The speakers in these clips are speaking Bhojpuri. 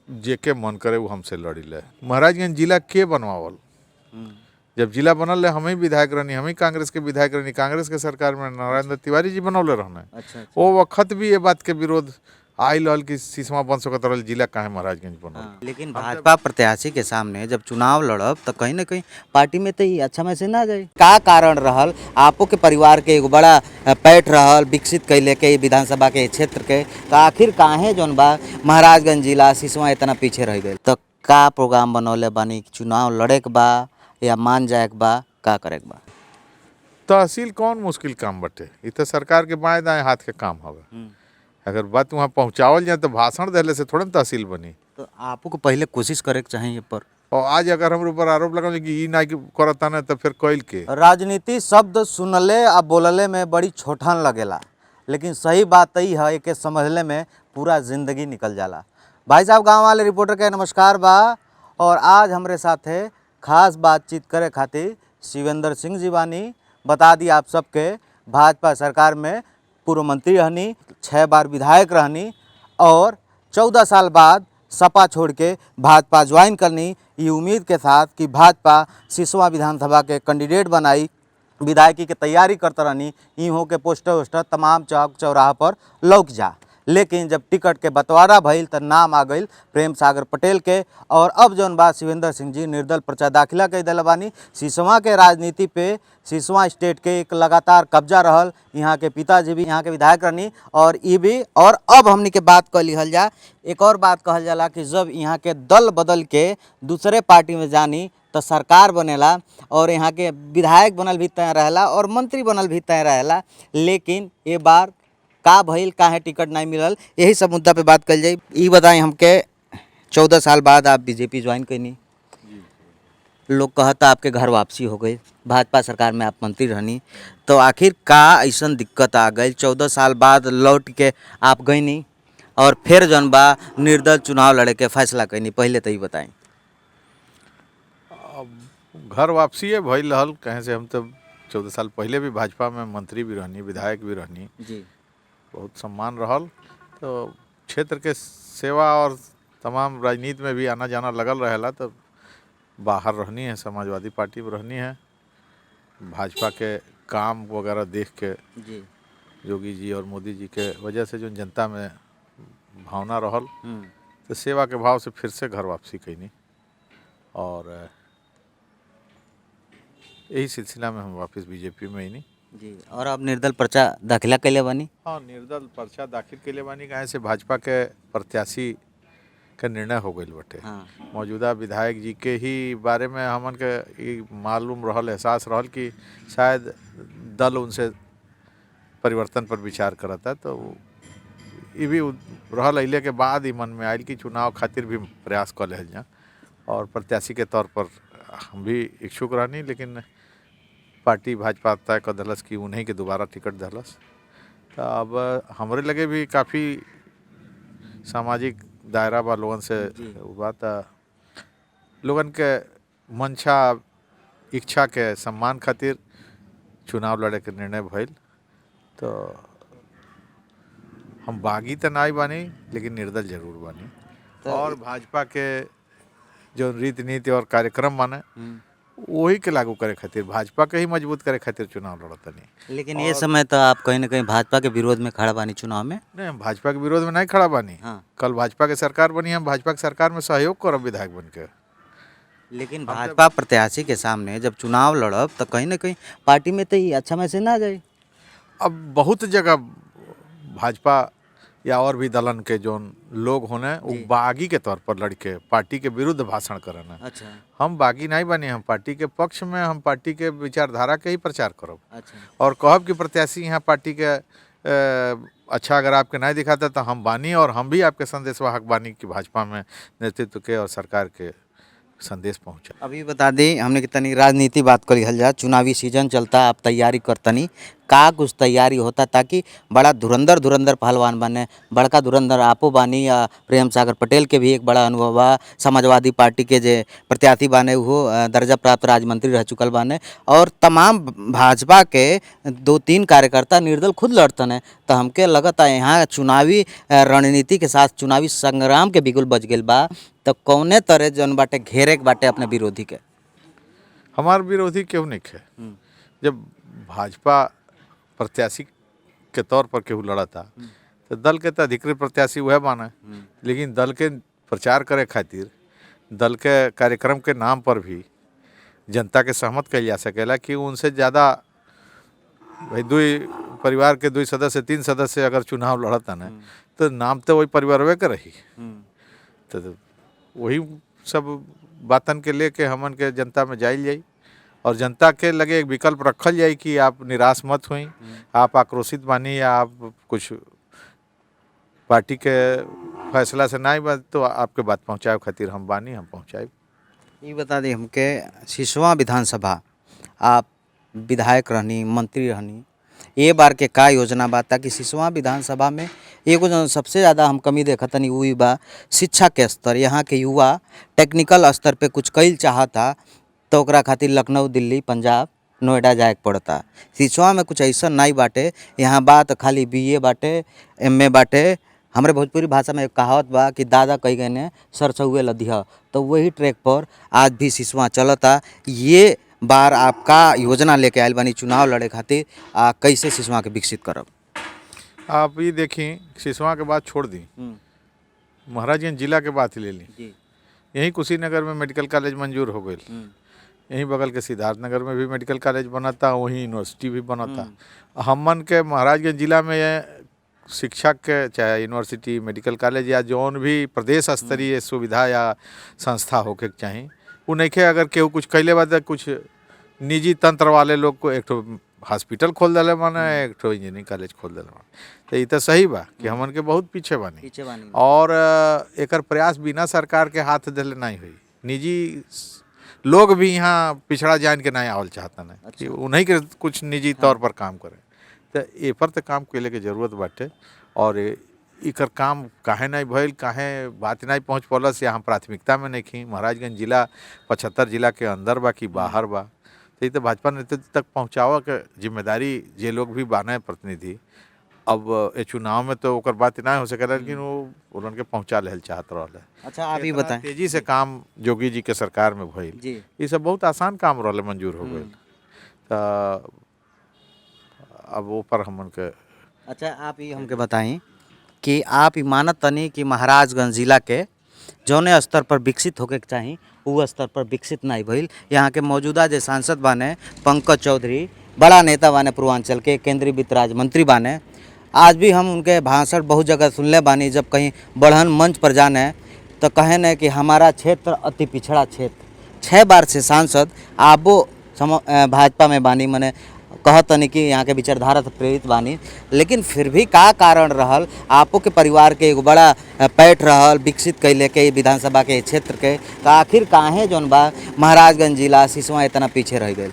जेके मन करे वो हमसे लड़ी ले। महाराजगंज जिला के बनवावल, जब जिला बनल है हम ही विधायक रहनी, हम ही कांग्रेस के विधायक रहनी, कांग्रेस के सरकार में नारायण तिवारी जी बनौले रहने। अच्छा। वो वक्त भी ये बात के विरोध आयल रहल कि सिसवा बन सकत रहल, जिला काहे महाराजगंज बनल। हाँ, लेकिन भाजपा प्रत्याशी के सामने जब चुनाव लड़ब तो कहीं ना कहीं पार्टी में तो ही अच्छा मैसेज ना जाए। का कारण रहल आपो के परिवार के एगो बड़ा पैठ रहल विकसित कैले के विधानसभा के क्षेत्र के, तो आखिर काहे जौन बा महाराजगंज जिला सिसवा इतना पीछे रह गए? तो का प्रोग्राम बनौले बानी, चुनाव लड़े के बा या मान जाए के बा, का करे के बा? तहसील कौन मुश्किल काम बटे, इ तो सरकार के बाएं दाएं हाथ के काम हवे। अगर बात वहाँ पहुँचावल जाए तो भाषण देने से थोड़ा तहसील बनी। तो आपको को पहले कोशिश करे के चाहिए पर, और आज अगर हमारे ऊपर आरोप लगा कि ई नहीं करता ना तो फिर कैल के। राजनीति शब्द सुनले आ बोलले में बड़ी छोटन लगेला, लेकिन सही बात यही है कि समझले में पूरा जिंदगी निकल जाला। भाई साहब गांव वाले रिपोर्टर के नमस्कार बा, और आज हमारे साथ है खास बातचीत करे खातिर शिवेंद्र सिंह जी बानी। बता दी आप सबके भाजपा सरकार में पूर्व मंत्री रहनी, 6 बार विधायक रहनी, और 14 साल बाद सपा छोड़ के भाजपा ज्वाइन करनी, ये उम्मीद के साथ कि भाजपा सिसवा विधानसभा के कैंडिडेट बनाई, विधायकी के तैयारी करते रहनी, इहों के पोस्टर वोस्टर तमाम चौक चौराहा पर लौक जा। लेकिन जब टिकट के बंटवारा भइल तो नाम आ गई प्रेम सागर पटेल के, और अब जौन बा शिवेंद्र सिंह जी निर्दल पर्चा दाखिला कर दिल बानी। सिसवा के राजनीति पे सिसवा स्टेट के एक लगातार कब्जा रहल, यहाँ के पिताजी भी यहाँ के विधायक रहनी, और ये भी। और अब हमनी के बात कह लिहल जा, एक और बात कहल जाला कि जब यहाँ के दल बदल के दूसरे पार्टी में जानी तो सरकार बनेला, और यहाँ के विधायक बनल भी तय रहेला और मंत्री बनल भी तय रहेला। लेकिन ये बार का भइल, काहे टिकट नहीं मिलल, यही सब मुद्दा पे बात कल जाए। ये बताएं हमके, 14 साल बाद आप बीजेपी ज्वाइन कैनी, लोग कहता आपके घर वापसी हो गई, भाजपा सरकार में आप मंत्री रहनी, तो आखिर का ऐसा दिक्कत आ गई 14 साल बाद लौट के आप गईनी और फिर जौन बा निर्दल चुनाव लड़े के फैसला कैनी? पहले तो ही बताएं। घर वापसी है भइल रहल, कहीं से हम तो 14 साल पहले भी भाजपा में मंत्री भी रहनी, विधायक भी रहनी जी, बहुत सम्मान रहल। तो क्षेत्र के सेवा और तमाम राजनीति में भी आना जाना लगल रहेला। तो बाहर रहनी है, समाजवादी पार्टी में रहनी है, भाजपा के काम वगैरह देख के जी, योगी जी और मोदी जी के वजह से जो जनता में भावना रहल, तो सेवा के भाव से फिर से घर वापसी कैनी, और यही सिलसिला में हम वापस बीजेपी में ही नहीं जी। और अब निर्दल पर्चा दाखिला कैले बानी? हाँ, निर्दल पर्चा दाखिल कैले बानी, कहे से भाजपा के प्रत्याशी का निर्णय हो गई बटे। हाँ, मौजूदा विधायक जी के ही बारे में हमन के ये मालूम रहल, एहसास रहल कि शायद दल उनसे परिवर्तन पर विचार करता। तो ये भी रहल, अइले के बाद ही मन में आयल कि चुनाव खातिर भी प्रयास कर ले जाए, और प्रत्याशी के तौर पर हम भी इच्छुक रहनी। लेकिन पार्टी भाजपा तय कर दलस कि उन्हीं के दोबारा टिकट दलस। तो अब हमरे लगे भी काफ़ी सामाजिक दायरा बा लोगन से बात, लोगन के मंशा इच्छा के सम्मान खातिर चुनाव लड़े के निर्णय भइल। तो हम बागी तो नहीं बानी, लेकिन निर्दल जरूर बानी। और भाजपा के जो रीति नीति और कार्यक्रम माने वही के लागू करे खातिर, भाजपा के ही मजबूत करे खातिर चुनाव लड़ता नहीं। लेकिन ये समय तो आप कहीं ना कहीं भाजपा के विरोध में खड़ा बानी चुनाव में? नहीं, हम भाजपा के विरोध में नहीं खड़ा बानी। हाँ। कल भाजपा के सरकार बनी, हम भाजपा के सरकार में सहयोग करब विधायक बन के। लेकिन भाजपा प्रत्याशी के सामने जब चुनाव लड़ब तो कहीं ना कहीं पार्टी में तो ही अच्छा मैसेज ना जाए। अब बहुत जगह भाजपा या और भी दलन के जो लोग होने वो बागी के तौर पर लड़के पार्टी के विरुद्ध भाषण करना। अच्छा, हम बागी नहीं बने, हम पार्टी के पक्ष में, हम पार्टी के विचारधारा के ही प्रचार करब। अच्छा, और कहब कि प्रत्याशी यहाँ पार्टी के अच्छा अगर आपके नहीं दिखाता तो हम बानी, और हम भी आपके संदेश वाहक बानी कि भाजपा में नेतृत्व के और सरकार के संदेश पहुँचा। अभी बता दें हमने कि तनी राजनीति बात करी हल जा, चुनावी सीजन चलता, आप तैयारी करतनी, का कुछ तैयारी होता ताकि बड़ा धुरंधर धुरंधर पहलवान बने, बड़का धुरंधर आपो बानी या प्रेम सागर पटेल के भी एक बड़ा अनुभव बा, समाजवादी पार्टी के जे प्रत्याशी बाने वो दर्जा प्राप्त राज्य मंत्री रह चुकल बाने और तमाम भाजपा के 2-3 कार्यकर्ता निर्दल खुद लड़तन है। तो हमके लगता है यहाँ चुनावी रणनीति के साथ चुनावी संग्राम के बिगुल बज गई बा, तो कौने तरह जौन बाटे घेरे के बाटे अपने विरोधी के। हमार विरोधी क्यों नहीं है? जब भाजपा प्रत्याशी के तौर पर केहू लड़ा था तो दल के तो अधिकृत प्रत्याशी वह माना, लेकिन दल के प्रचार करे खातिर दल के कार्यक्रम के नाम पर भी जनता के सहमत कल जा सकेला कि उनसे ज़्यादा भाई 2 परिवार के 2 सदस्य 3 सदस्य अगर चुनाव लड़ता ना तो नाम तो वही परिवारवे के रही। तो वही सब बातन के लेके हमन के जनता में जाइल जाई और जनता के लगे एक विकल्प रखल जाए कि आप निराश मत हुई, आप आक्रोशित बानी या आप कुछ पार्टी के फैसला से नहीं बा तो आपके बात पहुँचाए खातिर हम बानी, हम पहुँचाए। ये बता दी हमके सिसवा विधानसभा आप विधायक रहनी, मंत्री रहनी, ये बार के का योजना बा ताकि सिसवा विधानसभा में एगो जो सबसे ज़्यादा हम कमी देखतनी हुई बा शिक्षा के स्तर। यहाँ के युवा टेक्निकल स्तर पे कुछ कईल चाहता तो ओकरा खातिर लखनऊ, दिल्ली, पंजाब, नोएडा जाए के पड़ता। सिसवा में कुछ ऐसा नहीं बाटे, यहाँ बात खाली BA बाटे, MA बाटे। हमरे भोजपुरी भाषा में एक कहावत बा कि दादा कही गए ने सरसौए लदिह, तो वही ट्रैक पर आज भी सिसवा चलता। ये बार आपका योजना लेके आयल बानी चुनाव लड़े खातिर, कैसे सिसवा के विकसित करब? आप ये देखी सिसवा के बात छोड़ दी, महाराजगंज जिला के बात ले ली। यहीं कुशीनगर में मेडिकल कॉलेज मंजूर हो गई, यहीं बगल के सिद्धार्थनगर में भी मेडिकल कॉलेज बनता, वहीं यूनिवर्सिटी भी बनता। हमन के महाराजगंज जिला में शिक्षक के चाहे यूनिवर्सिटी, मेडिकल कॉलेज या जौन भी प्रदेश स्तरीय सुविधा या संस्था होके चाहिए वो नहीं खे। अगर केहू कुछ कैले बा तो कुछ निजी तंत्र वाले लोग को एक तो हॉस्पिटल खोल दिले माने, एक तो इंजीनियरिंग कॉलेज खोल दिले माने। तो ये तो सही बा कि हमन के बहुत पीछे बानी और एकर प्रयास बिना सरकार के हाथ दिले नहीं हुई। निजी लोग भी यहाँ पिछड़ा जान के नहीं आवल चाहता नहीं। अच्छा। कि उन्हीं के कुछ निजी तौर पर काम करें, तो ए पर तो काम कैले के जरूरत बाटे और इकर काम काहे नहीं भइल, काहे बात नहीं पहुँच पौलस या हम प्राथमिकता में नहीं खी। महाराजगंज जिला 75 जिला के अंदर बा कि बाहर बा, तो ये तो भाजपा नेतृत्व तक पहुँचावा के जिम्मेदारी जे लोग भी बाने प्रतिनिधि। अब ये चुनाव में तो ओकर बात नहीं हो सकेला, लेकिन वो उन्होंने के पहुँचा ले चाहत रहा। अच्छा, आप ही बताएं। तेजी से काम जोगी जी के सरकार में भइल, ये सब बहुत आसान काम रहा, मंजूर हो गई। तो अब वो पर हमन के। अच्छा, आप ये हमके बताएं कि आप मानत तनी कि महाराजगंज जिला के जौने स्तर पर विकसित होके चाहिए वो स्तर पर विकसित नहीं भइल। यहाँ के मौजूदा जो सांसद बाने पंकज चौधरी, बड़ा नेता बाने, पूर्वांचल के केंद्रीय वित्त राज्य मंत्री बाने। आज भी हम उनके भाषण बहुत जगह सुनले बानी, जब कहीं बढ़न मंच पर जाने तो कहे न कि हमारा क्षेत्र अति पिछड़ा क्षेत्र। 6 बार से सांसद आबो भाजपा में बानी, मने कहतनी कि यहाँ के विचारधारा से प्रेरित बानी, लेकिन फिर भी का कारण रहल आपो के परिवार के एक बड़ा पैठ रहल विकसित कैले के विधानसभा के क्षेत्र के, तो आखिर काहे जौन बा महाराजगंज जिला सिसवा इतना पीछे रह गए?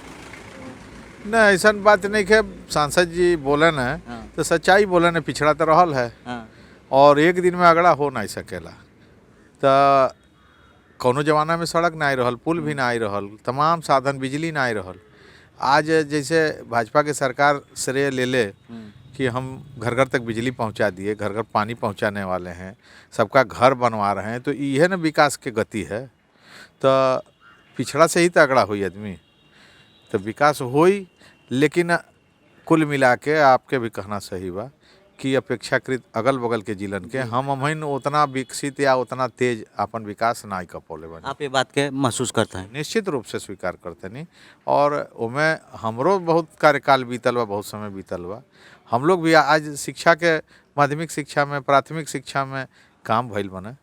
न ऐसा बात नहीं है, सांसद जी बोले न तो सच्चाई बोले न, पिछड़ा तो रहल है और एक दिन में अगड़ा हो नहीं सकेला। तो कोनो जमाना में सड़क नहीं रहल, पुल भी नहीं रहल, तमाम साधन, बिजली नहीं रहल। आज जैसे भाजपा के सरकार श्रेय ले ले कि हम घर घर तक बिजली पहुंचा दिए, घर घर पानी पहुंचाने वाले हैं, सबका घर बनवा रहे हैं, तो यह ना विकास के गति है। तो पिछड़ा से ही तगड़ा हुई आदमी, तो विकास हुई। लेकिन कुल मिला के आपके भी कहना सही बा कि अपेक्षाकृत अगल बगल के जिलन के हम उतना विकसित या उतना तेज अपन विकास नहीं कर पौले बने। आप ये बात के महसूस करते हैं? निश्चित रूप से स्वीकार करते नहीं, और उमें हमरो बहुत कार्यकाल बीतल बा, बहुत समय बीतल बा। हम लोग भी आज शिक्षा के माध्यमिक शिक्षा में, प्राथमिक शिक्षा में काम भइल बने।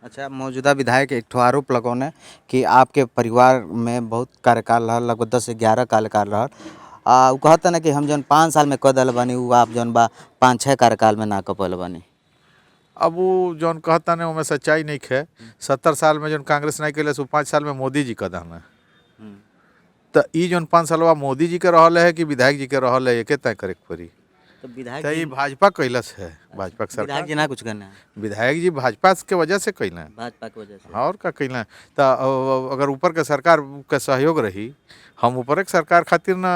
अच्छा, मौजूदा विधायक एक ठो आरोप लगौने कि आपके परिवार में बहुत कार्यकाल रहा, लगभग 10 से 11 कार्यकाल रहा। वो कहते ना कि हम जौन 5 साल में कर दिल बानी, वो आप जौन बा 5-6 कार्यकाल में ना कर पाइल बानी। अब वो जौन कहता ने उमें सच्चाई नहीं है। 70 साल में जौन कांग्रेस नहीं कैले, 5 साल में मोदी जी का दाना तो ई जौन 5 सालवा मोदी जी के रहल है कि विधायक जी के रहल है, एके तय करे के पड़ी। तो विधायक तो जी ये भाजपा कैलस है, भाजपा के विधायक सरकार। जी ना कुछ करना है विधायक जी भाजपा के वजह से कैले हैं। भाजपा की वजह से। और का कैले तो अगर ऊपर के सरकार के सहयोग रही, हम ऊपर के सरकार खातिर ना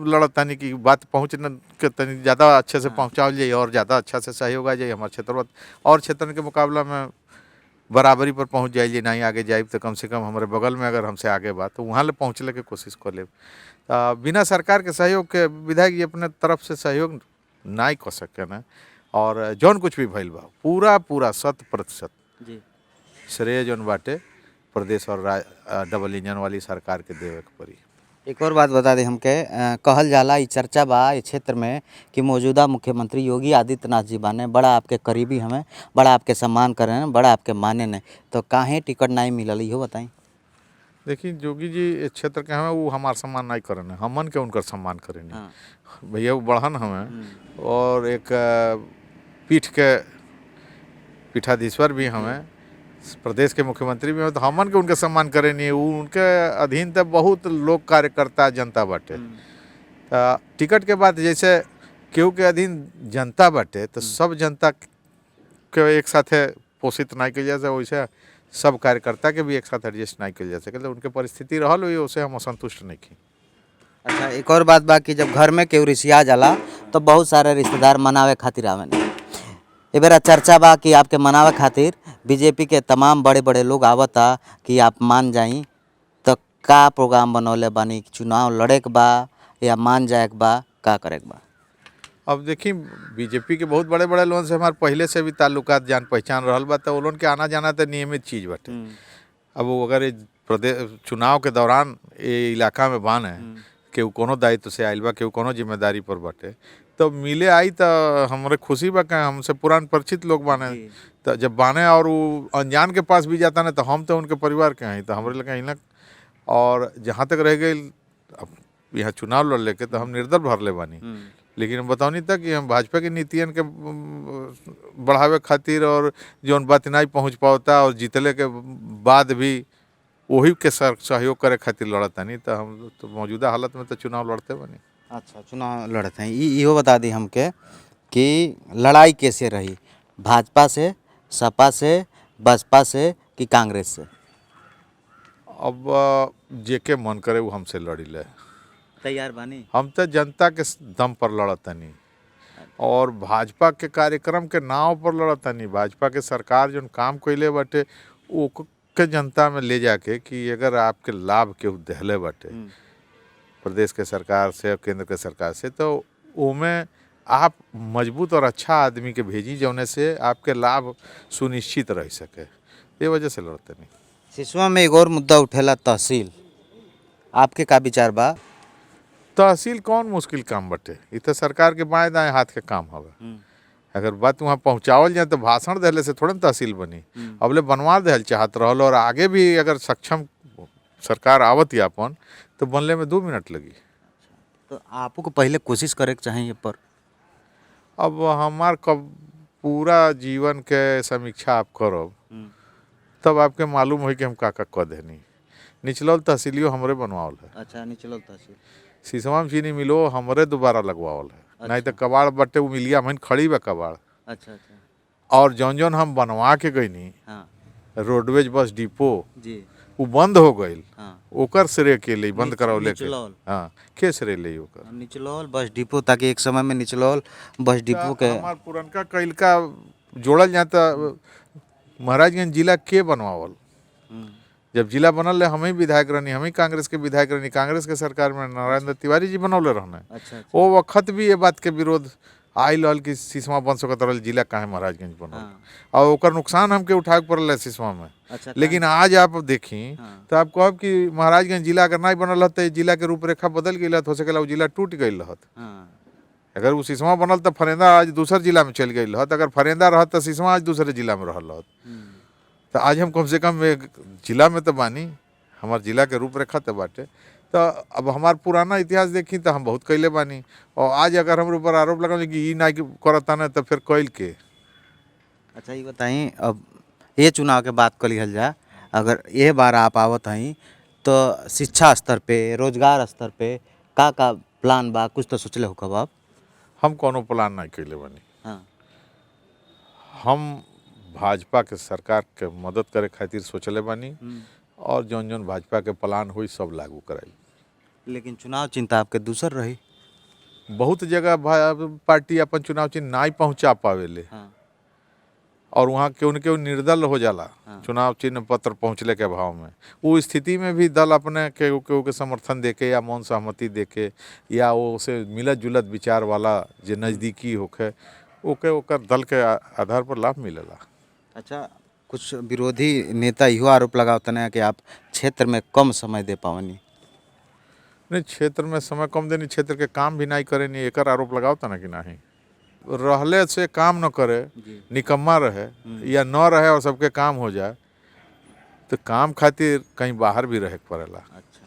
लड़त तानी कि बात पहुँच न के तनी ज़्यादा अच्छे से पहुँचाओ जाए और ज़्यादा अच्छा से सहयोग आ जाए हमारे क्षेत्र और क्षेत्र के मुकाबला में बराबरी पर पहुँच जाइए। नहीं आगे जाए तो कम से कम हमारे बगल में अगर हमसे आगे बात तो वहाँ ले पहुँचने की कोशिश कर ले। बिना सरकार के सहयोग के विधायक जी अपने तरफ से सहयोग नहीं कर सके ना। और जौन कुछ भी भइल बा पूरा 100% जी श्रेय जौन बाटे प्रदेश और डबल इंजन वाली सरकार के देवे के पड़ी। एक और बात बता दें हमके, कहल जाला ई चर्चा बा इस क्षेत्र में कि मौजूदा मुख्यमंत्री योगी आदित्यनाथ जी बाने, बड़ा आपके करीबी हमें, बड़ा आपके सम्मान करें, बड़ा आपके माने ने, तो काहे टिकट नहीं मिलल इहो बताई। देखिए जोगी जी इस क्षेत्र के हमें वो हमार सम्मान नहीं करें, हमन के उनकर सम्मान करें। हाँ भैया वो बढ़न हमें और एक पीठ के पीठाधीश्वर भी हमें, प्रदेश के मुख्यमंत्री भी हैं, तो हमन के उनके सम्मान करे नहीं। उनके अधीन तो बहुत लोग कार्यकर्ता जनता बाटे। टिकट के बाद जैसे केहू के अधीन जनता बाटे तो सब जनता के एक साथ पोषित नहीं किया जा सके, वैसे सब कार्यकर्ता के भी एक साथ एडजस्ट नहीं किया जा सके। तो उनके परिस्थिति रहल हुई उससे हम असंतुष्ट नहीं की। अच्छा, एक और बात बा कि जब घर में केहू रिसिया जाला तो बहुत सारे रिश्तेदार मनावे खातिर आवेन। ए बेरा चर्चा बा कि आपके मनावे खातिर बीजेपी के तमाम बड़े बड़े लोग आवता कि आप मान जाई, तो का प्रोग्राम बनौले बानी, चुनाव लड़े के बा या मान जाए के बा, का करे के बा। अब देखी बीजेपी के बहुत बड़े बड़े लोगों से हमारे पहले से भी ताल्लुकात जान पहचान रहल बा, तो उन के आना जाना तो नियमित चीज़ बाटे। अब वो अगर ये प्रदेश चुनाव के दौरान ये इलाका में बान है केहू कोनो दायित्व से आइल बा, केहू कोनो जिम्मेदारी पर बाटे, तो मिले आई तो हमरे खुशी बा। कहें हमसे पुरान परिचित लोग बाने, तो जब बाने और वो अनजान के पास भी जाता ना तो हम तो उनके परिवार के हैं, तो हमारे लगे हिलक। और जहाँ तक रह गई अब यहाँ चुनाव लड़ लेके तो हम निर्दल भर ले बानी, लेकिन बताओनी तक कि हम भाजपा की नीतियन के बढ़ावे खातिर और जौन बात नहीं पहुँच पाता और जीतले के बाद भी वही के सहयोग करे खातिर लड़ता नहीं, तो हम तो मौजूदा हालत में तो चुनाव लड़ते बनी। अच्छा, चुनाव लड़ते हैं। इहो बता दी हमके कि लड़ाई कैसे रही, भाजपा से, सपा से, बसपा से कि कांग्रेस से। अब जेके मन करे वो हमसे लड़ी ले, तैयार बानी। हम तो जनता के दम पर लड़तनी और भाजपा के कार्यक्रम के नाव पर लड़तनी। भाजपा के सरकार जो काम कैले बाटे वो के जनता में ले जाके कि अगर आपके लाभ के दहले बाटे प्रदेश के सरकार से और केंद्र के सरकार से, तो उनमें आप मजबूत और अच्छा आदमी के भेजी जौने से आपके लाभ सुनिश्चित रह सके, ये वजह से लड़ते नहीं। सिसवा में एक और मुद्दा उठेला, तहसील, आपके का विचार बा। तहसील कौन मुश्किल काम बटे, ये तो सरकार के बाएं दाएं हाथ के काम हवे। अगर बात वहाँ पहुँचावल जाए तो भाषण देले से थोड़े तहसील बनी, अबले बनवा देल चाहत रहल और आगे भी अगर सक्षम सरकार आवत या अपन तो बनले में 2 मिनट लगी। तो आपको को पहले कोशिश करे के चाहिए पर। अब हमार कब पूरा जीवन के समीक्षा आप करब तब आपके मालूम हो कि हम का कह देनी। निचलौल तहसीलियो हमरे बनवावल है। अच्छा, निचलौल तहसील शीशमा में चीनी मिलो हमरे दोबारा लगवावल है। अच्छा। नहीं तो कबाड़ बटे वो मिलिया हम खड़ी बा कबाड़। अच्छा अच्छा। और जौन जौन हम बनवा के गई नी, हाँ। रोडवेज बस डिपो जी वो बंद हो गई। हाँ। ओकर श्रेय के लिए बंद करावले के। निचलौल। हाँ, के श्रेय ले ओकर निचलौल बस डिपो, ताकि एक समय में निचलौल बस डिपो के हमार पुरनका कैल का जोड़ल जाता महाराजगंज जिला के बनवावल। जब जिला बनल हम ही विधायक रहनी, हम ही कांग्रेस के विधायक रहनी, कांग्रेस के सरकार में नारायण तिवारी जी बनौले रहने। अच्छा। वो वक्त भी ये बात के विरोध आयल हल कि सिसवा बन सकत रहल, जिला काहे महाराजगंज बनल। और ओकर नुकसान हमके उठावे पड़ल है सिसवा में। अच्छा, लेकिन आज आप देखी तो आप कहब कि महाराजगंज जिला अगर नहीं बनल रहत तो जिला के रूपरेखा बदल गई हो सकेला, वो जिला टूट गई रहत। अगर वो सिसवा बनल तो फरेंदा आज दूसर जिला में चल गई रहत, अगर फरेंदा रहत तो सिसवा आज दूसरे जिला में रहल रहत। तो आज हम कम से कम एक जिला में तो बानी, हमार जिला के रूपरेखा तो बाटे। तो अब हमार पुराना इतिहास देखी तो हम बहुत कैले बानी, और आज अगर हमारे ऊपर आरोप लगा कि ये नहीं करता ना तो फिर कैल के। अच्छा, ये बताई अब ये चुनाव के बात कर लिहल जा, अगर ये बार आप आवत हई तो शिक्षा स्तर पे, रोजगार स्तर पे का प्लान बा, कुछ तो सोचले हो कब आप? हम कोनो प्लान नहीं कैले बनी। हाँ। हम भाजपा के सरकार के मदद करे खातिर सोचले बानी और जौन जौन भाजपा के प्लान हुई सब लागू कराई। लेकिन चुनाव चिंता आपके दूसर रही। बहुत जगह पार्टी अपन चुनाव चिन्ह नहीं पहुंचा पावेले हाँ। और वहाँ केहू न केहू निर्दल हो जाला हाँ। चुनाव चिन्ह पत्र पहुँचले के अभाव में। वो स्थिति में भी दल अपने केहू केहू के समर्थन देके या मौन सहमति देके या वो से मिलत जुलत विचार वाला जो नज़दीकी होके ओके ओकर दल के आधार पर लाभ मिलेला। अच्छा, कुछ विरोधी नेता इहो आरोप लगावते हैं कि आप क्षेत्र में कम समय दे पावनी। नहीं, क्षेत्र में समय कम देनी, क्षेत्र के काम भी नहीं करे, नहीं एकर आरोप लगावता ना कि नहीं रहले से काम न करे, निकम्मा रहे या न रहे और सबके काम हो जाए तो काम खातिर कहीं बाहर भी रहे पड़ेला। अच्छा,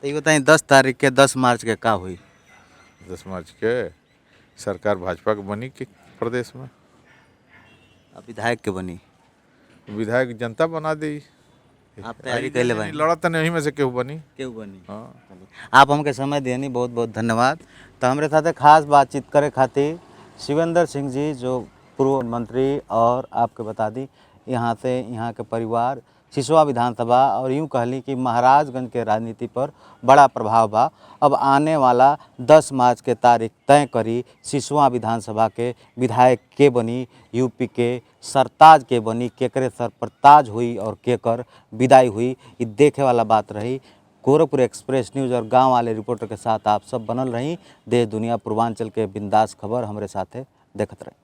तो ये बताइए 10 तारीख के 10 मार्च के का हुई? 10 मार्च के सरकार भाजपा के बनी कि प्रदेश में अब विधायक के बनी, विधायक जनता बना दी। आप तैयारी कैले बनी? लड़त नहीं में से केहू बनी। क्यों बनी? हाँ। आप हमके समय देनी बहुत बहुत धन्यवाद। तो हमारे साथ खास बातचीत करे खातिर शिवेंद्र सिंह जी जो पूर्व मंत्री और आपके बता दी यहाँ से यहाँ के परिवार सिसवा विधानसभा और यूँ कहली कि महाराजगंज के राजनीति पर बड़ा प्रभाव बा। अब आने वाला 10 मार्च के तारीख तय करी सिसवा विधानसभा के विधायक के बनी, यूपी के सरताज के बनी, केकरे सर पर ताज हुई और केकर विदाई हुई, ये देखे वाला बात रही। गोरखपुर एक्सप्रेस न्यूज़ और गांव वाले रिपोर्टर के साथ आप सब बनल रही। देश दुनिया पूर्वांचल के बिंदास खबर हमारे साथ देखत रही।